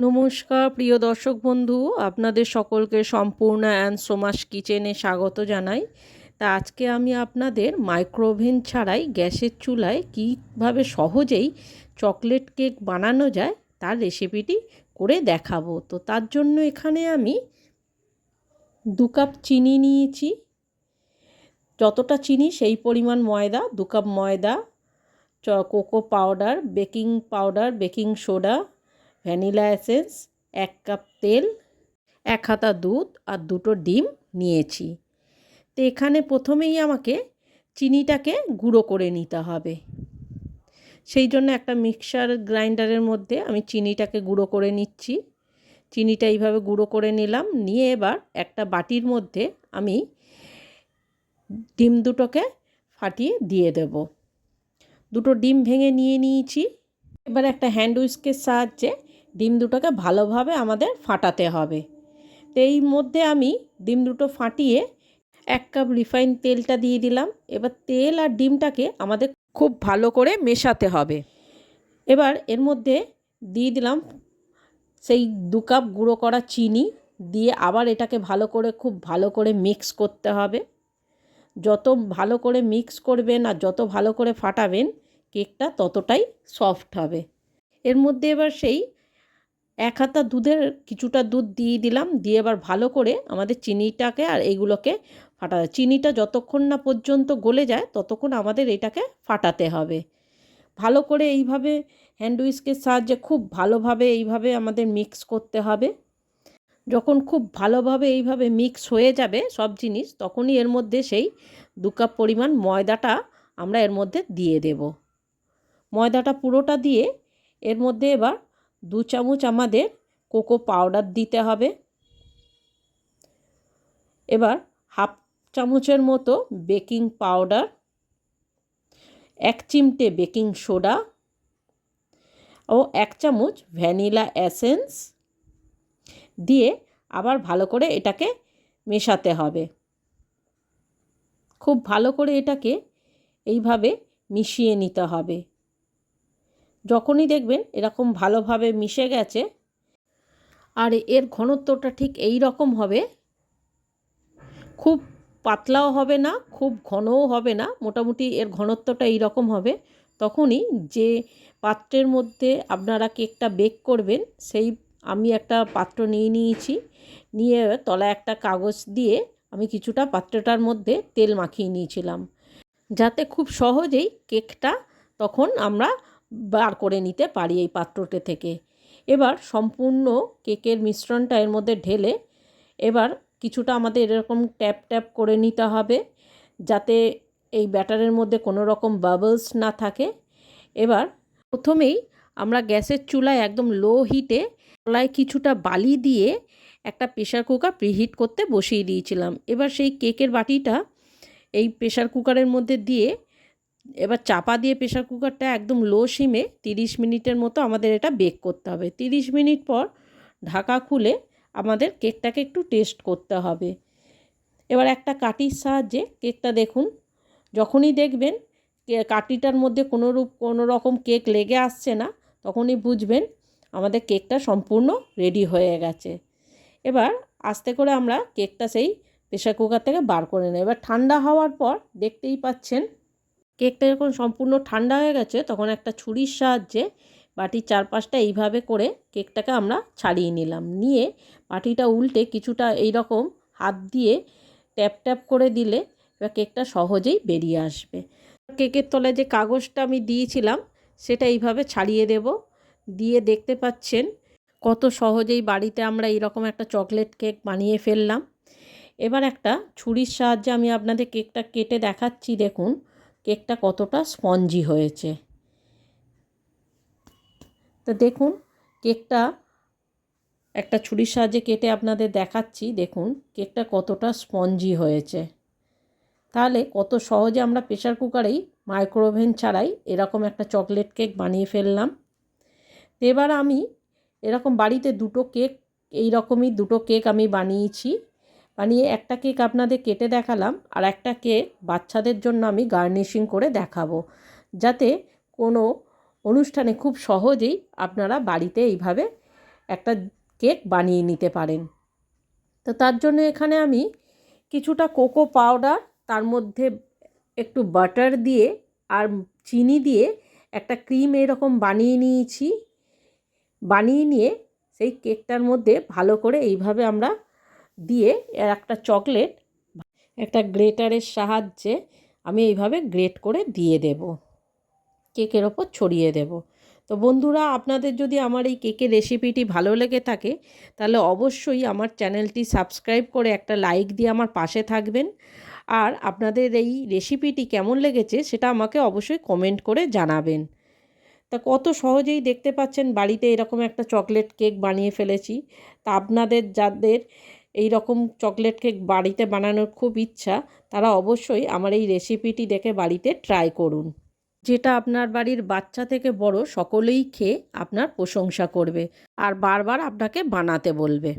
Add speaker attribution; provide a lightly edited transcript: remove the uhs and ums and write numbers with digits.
Speaker 1: নমস্কার প্রিয় দর্শক বন্ধু, আপনাদের সকলকে সম্পূর্ণ অ্যান্ড সোমাস কিচেনে স্বাগত জানাই। তা আজকে আমি আপনাদের মাইক্রোওভেন ছাড়াই গ্যাসের চুলায় কীভাবে সহজেই চকলেট কেক বানানো যায় তার রেসিপিটি করে দেখাবো। তো তার জন্য এখানে আমি 2 কাপ চিনি নিয়েছি। যতটা চিনি সেই পরিমাণ ময়দা, 2 কাপ ময়দা, cocoa powder, baking powder, baking soda, vanilla essence, 1 cup তেল, 1 হাতা দুধ আর 2টো ডিম নিয়েছি। তো এখানে প্রথমেই আমাকে চিনিটাকে গুঁড়ো করে নিতে হবে। সেই জন্য একটা মিক্সার গ্রাইন্ডারের মধ্যে আমি চিনিটাকে গুঁড়ো করে নিচ্ছি। চিনিটা এইভাবে গুঁড়ো করে নিলাম। নিয়ে এবার একটা বাটির মধ্যে আমি ডিম দুটোকে ফাটিয়ে দিয়ে দেব। 2টো ডিম ভেঙে নিয়ে নিয়েছি। এবার একটা হ্যান্ড উইস্কের সাহায্যে ডিম দুটোকে ভালোভাবে আমাদের ফাটাতে হবে। তো এই মধ্যে আমি ডিম দুটো ফাটিয়ে 1 কাপ রিফাইন তেলটা দিয়ে দিলাম। এবার তেল আর ডিমটাকে আমাদের খুব ভালো করে মেশাতে হবে। এবার এর মধ্যে দিয়ে দিলাম সেই 2 কাপ গুঁড়ো করা চিনি, দিয়ে আবার এটাকে খুব ভালো করে মিক্স করতে হবে। যত ভালো করে মিক্স করবেন আর যত ভালো করে ফাটাবেন কেকটা ততটাই সফট হবে। এর মধ্যে এবার সেই 1 হাতা দুধের কিছুটা দুধ দিয়ে দিলাম। দিয়ে এবার ভালো করে আমাদের চিনিটাকে আর এইগুলোকে চিনিটা যতক্ষণ না পর্যন্ত গলে যায় ততক্ষণ আমাদের এটাকে ফাটাতে হবে। ভালো করে এইভাবে হ্যান্ড উইস্কের সাহায্যে খুব ভালোভাবে এইভাবে আমাদের মিক্স করতে হবে। যখন খুব ভালোভাবে এইভাবে মিক্স হয়ে যাবে সব জিনিস, তখনই এর মধ্যে সেই 2 কাপ পরিমাণ ময়দাটা আমরা এর মধ্যে দিয়ে দেব। ময়দাটা পুরোটা দিয়ে এর মধ্যে এবার 2 চামচ আমাদের কোকো পাউডার দিতে হবে। এবার হাফ চামচের মতো বেকিং পাউডার, 1 চিমটে বেকিং সোডা ও 1 চামচ ভ্যানিলা এসেন্স দিয়ে আবার ভালো করে এটাকে মেশাতে হবে। খুব ভালো করে এটাকে এইভাবে মিশিয়ে নিতে হবে। যখনই দেখবেন এরকম ভালোভাবে মিশে গেছে আর এর ঘনত্বটা ঠিক এই রকম হবে, খুব পাতলাও হবে না, খুব ঘনও হবে না, মোটামুটি এর ঘনত্বটা এই রকম হবে, তখনই যে পাত্রের মধ্যে আপনারা কেকটা বেক করবেন সেই আমি একটা পাত্র নিয়েছি। নিয়ে তলায় একটা কাগজ দিয়ে আমি কিছুটা পাত্রটার মধ্যে তেল মাখিয়ে নিয়েছিলাম, যাতে খুব সহজেই কেকটা তখন আমরা বার করে নিতে পারি এই পাত্রটা থেকে। এবার সম্পূর্ণ কেকের মিশ্রণটা এর মধ্যে ঢেলে এবার কিছুটা আমাদের এরকম ট্যাপ ট্যাপ করে নিতে হবে, যাতে এই ব্যাটারের মধ্যে কোনো রকম বাবলস না থাকে। এবার প্রথমেই আমরা গ্যাসের চুলায় একদম লো হিটে তলায় কিছুটা বালি দিয়ে একটা প্রেশার কুকার প্রিহিট করতে বসিয়ে দিয়েছিলাম। এবার সেই কেকের বাটিটা এই প্রেশার কুকারের মধ্যে দিয়ে এবার চাপা দিয়ে প্রেশার কুকারটা একদম লো সিমে 30 মিনিটের মতো আমাদের এটা বেক করতে হবে। 30 মিনিট পর ঢাকা খুলে আমাদের কেকটাকে একটু টেস্ট করতে হবে। এবার একটা কাঠির সাহায্যে কেকটা দেখুন, যখনই দেখবেন কাঠিটার মধ্যে কোনো রকম কেক লেগে আসছে না, তখনই বুঝবেন আমাদের কেকটা সম্পূর্ণ রেডি হয়ে গেছে। এবার আস্তে করে আমরা কেকটা সেই প্রেশার কুকার থেকে বার করে নেব। এবার ঠান্ডা হওয়ার পর দেখতেই পাচ্ছেন কেকটা যখন সম্পূর্ণ ঠান্ডা হয়ে গেছে, তখন একটা ছুরির সাহায্যে বাটির চারপাশটা এইভাবে করে কেকটাকে আমরা ছাড়িয়ে নিলাম। নিয়ে বাটিটা উল্টে কিছুটা এই রকম হাত দিয়ে ট্যাপ ট্যাপ করে দিলে এবার কেকটা সহজেই বেরিয়ে আসবে। কেকের তলায় যে কাগজটা আমি দিয়েছিলাম সেটা এইভাবে ছাড়িয়ে দেব। দিয়ে দেখতে পাচ্ছেন কত সহজেই বাড়িতে আমরা এইরকম একটা চকলেট কেক বানিয়ে ফেললাম। এবার একটা ছুরির সাহায্যে আমি আপনাদের কেকটা কেটে দেখাচ্ছি। দেখুন কেকটা কতটা স্পঞ্জি হয়েছে। তো দেখুন কেকটা একটা ছুরির সাহায্যে কেটে আপনাদের দেখাচ্ছি। দেখুন কেকটা কতটা স্পঞ্জি হয়েছে। তাহলে কত সহজে আমরা প্রেশার কুকারেই মাইক্রোওভেন ছাড়াই এরকম একটা চকলেট কেক বানিয়ে ফেললাম। এবার আমি এরকম বাড়িতে 2টো কেক, এই রকমই 2টো কেক আমি বানিয়ে একটা কেক আপনাদের কেটে দেখালাম, আর একটা কেক বাচ্চাদের জন্য আমি গার্নিশিং করে দেখাবো, যাতে কোনো অনুষ্ঠানে খুব সহজেই আপনারা বাড়িতে এইভাবে একটা কেক বানিয়ে নিতে পারেন। তো তার জন্য এখানে আমি কিছুটা কোকো পাউডার, তার মধ্যে একটু বাটার দিয়ে আর চিনি দিয়ে একটা ক্রিম এরকম বানিয়ে নিয়েছি। বানিয়ে নিয়ে সেই কেকটার মধ্যে ভালো করে এইভাবে আমরা দিয়ে একটা চকলেট একটা গ্রেটারের সাহায্যে আমি এইভাবে গ্রেট করে দিয়ে দেব, কেকের ওপর ছড়িয়ে দেব। তো বন্ধুরা, আপনাদের যদি আমার এই কেকের রেসিপিটি ভালো লেগে থাকে তাহলে অবশ্যই আমার চ্যানেলটি সাবস্ক্রাইব করে একটা লাইক দিয়ে আমার পাশে থাকবেন। আর আপনাদের এই রেসিপিটি কেমন লেগেছে সেটা আমাকে অবশ্যই কমেন্ট করে জানাবেন। তা কত সহজেই দেখতে পাচ্ছেন বাড়িতে এরকম একটা চকলেট কেক বানিয়ে ফেলেছি। তা আপনাদের যাদের এই রকম চকলেট কেক বাড়িতে বানানোর খুব ইচ্ছা, তারা অবশ্যই আমার এই রেসিপিটি দেখে বাড়িতে ট্রাই করুন। যেটা আপনার বাড়ির বাচ্চা থেকে বড় সকলেই খেয়ে আপনার প্রশংসা করবে আর বারবার আপনাকে বানাতে বলবে।